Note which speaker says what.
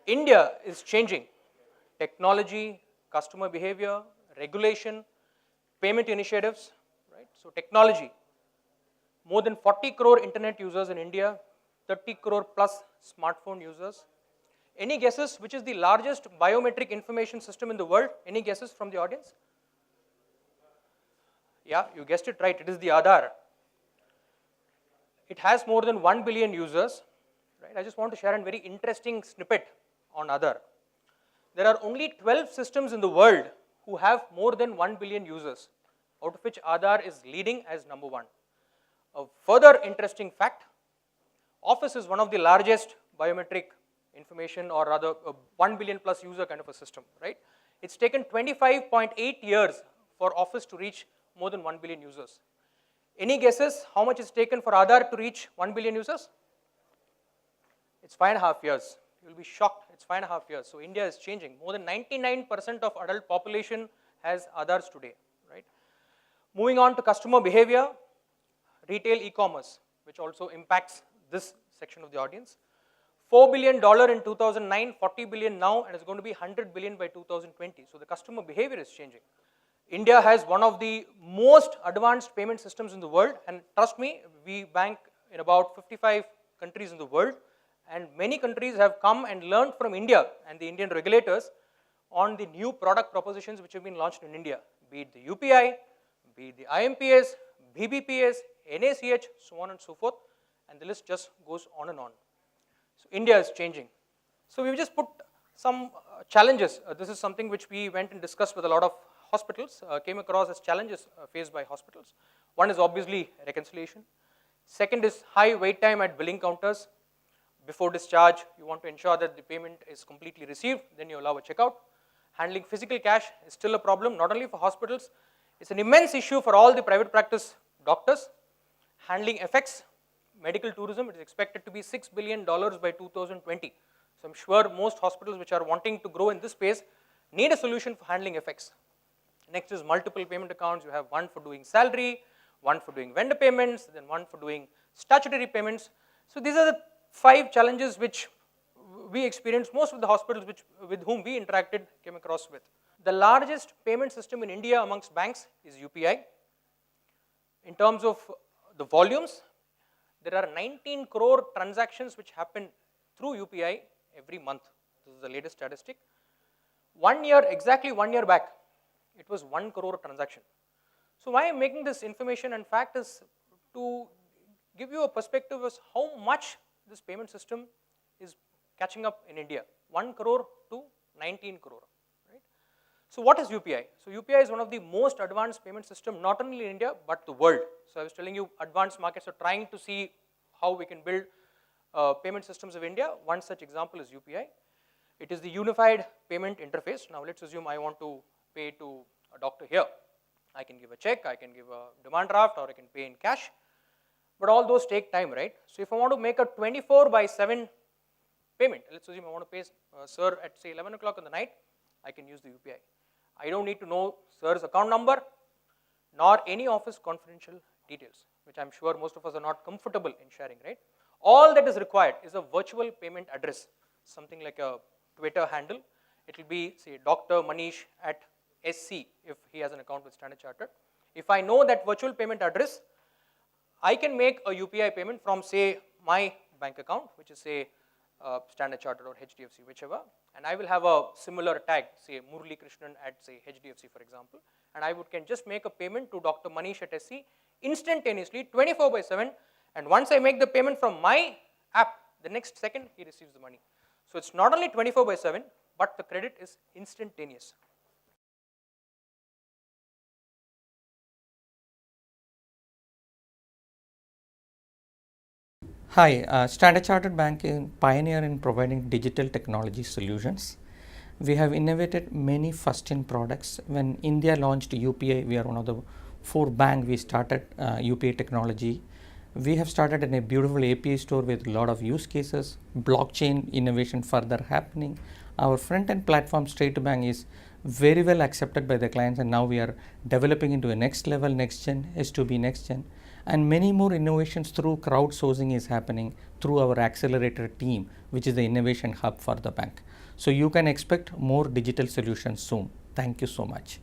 Speaker 1: India is changing. Technology, customer behavior, regulation, payment initiatives, right? So technology, more than 40 crore internet users in India, 30 crore plus smartphone users. Any guesses which is the largest biometric information system in the world? Any guesses from the audience? Yeah, you guessed it right, it is the Aadhaar. It has more than 1 billion users, right? I just want to share a very interesting snippet on Aadhaar. There are only 12 systems in the world who have more than 1 billion users, out of which Aadhaar is leading as number 1. A further interesting fact, Office is one of the largest biometric information, or rather 1 billion plus user kind of a system, right? It's taken 25.8 years for Office to reach more than 1 billion users. Any guesses how much it's taken for Aadhaar to reach 1 billion users? It's 5.5 years. You'll be shocked, it's 5.5 years. So India is changing. More than 99% of adult population has Aadhaars today, right? Moving on to customer behavior, retail e-commerce, which also impacts this section of the audience. $4 billion in 2009, 40 billion now, and it's going to be 100 billion by 2020. So the customer behavior is changing. India has one of the most advanced payment systems in the world, and trust me, we bank in about 55 countries in the world, and many countries have come and learned from India and the Indian regulators on the new product propositions which have been launched in India, be it the UPI, be it the IMPS, BBPS, NACH, so on and so forth, and the list just goes on and on. So India is changing. So we've just put some challenges. This is something which we went and discussed with a lot of hospitals, came across as challenges faced by hospitals. One is obviously reconciliation. Second is high wait time at billing counters. Before discharge, you want to ensure that the payment is completely received, then you allow a checkout. Handling physical cash is still a problem, not only for hospitals, it's an immense issue for all the private practice doctors. Handling FX, medical tourism, it is expected to be $6 billion by 2020. So I'm sure most hospitals which are wanting to grow in this space need a solution for handling FX. Next is multiple payment accounts. You have one for doing salary, one for doing vendor payments, then one for doing statutory payments. So these are the 5 challenges which we experienced. Most of the hospitals with whom we interacted came across with. The largest payment system in India amongst banks is UPI. In terms of the volumes, there are 19 crore transactions which happen through UPI every month. This is the latest statistic. Exactly one year back, it was 1 crore transaction. So why I'm making this information and fact is to give you a perspective as how much this payment system is catching up in India. 1 crore to 19 crore. Right? So what is UPI? So UPI is one of the most advanced payment system, not only in India, but the world. So I was telling you, advanced markets are trying to see how we can build payment systems of India. One such example is UPI. It is the unified payment interface. Now let's assume I want to pay to a doctor here. I can give a check, I can give a demand draft, or I can pay in cash. But all those take time, right? So if I want to make a 24/7 payment, let's assume I want to pay sir at say 11 o'clock in the night, I can use the UPI. I don't need to know sir's account number, nor any office confidential details, which I'm sure most of us are not comfortable in sharing, right? All that is required is a virtual payment address, something like a Twitter handle. It will be, say, Dr. Manish at SC if he has an account with Standard Chartered. If I know that virtual payment address, I can make a UPI payment from, say, my bank account, which is, say, Standard Chartered or HDFC, whichever, and I will have a similar tag, say, Murali Krishnan at, say, HDFC, for example, and I can just make a payment to Dr. Manish at SC instantaneously, 24/7, and once I make the payment from my app, the next second he receives the money. So it's not only 24/7, but the credit is instantaneous.
Speaker 2: Hi, Standard Chartered Bank is a pioneer in providing digital technology solutions. We have innovated many first-in products. When India launched UPI, we are one of the 4 banks we started UPI technology. We have started in a beautiful API store with a lot of use cases, blockchain innovation further happening. Our front-end platform straight to bank is very well accepted by the clients, and now we are developing into a next level, next gen, S2B next gen. and many more innovations through crowdsourcing is happening through our accelerator team, which is the innovation hub for the bank. So you can expect more digital solutions soon. Thank you so much.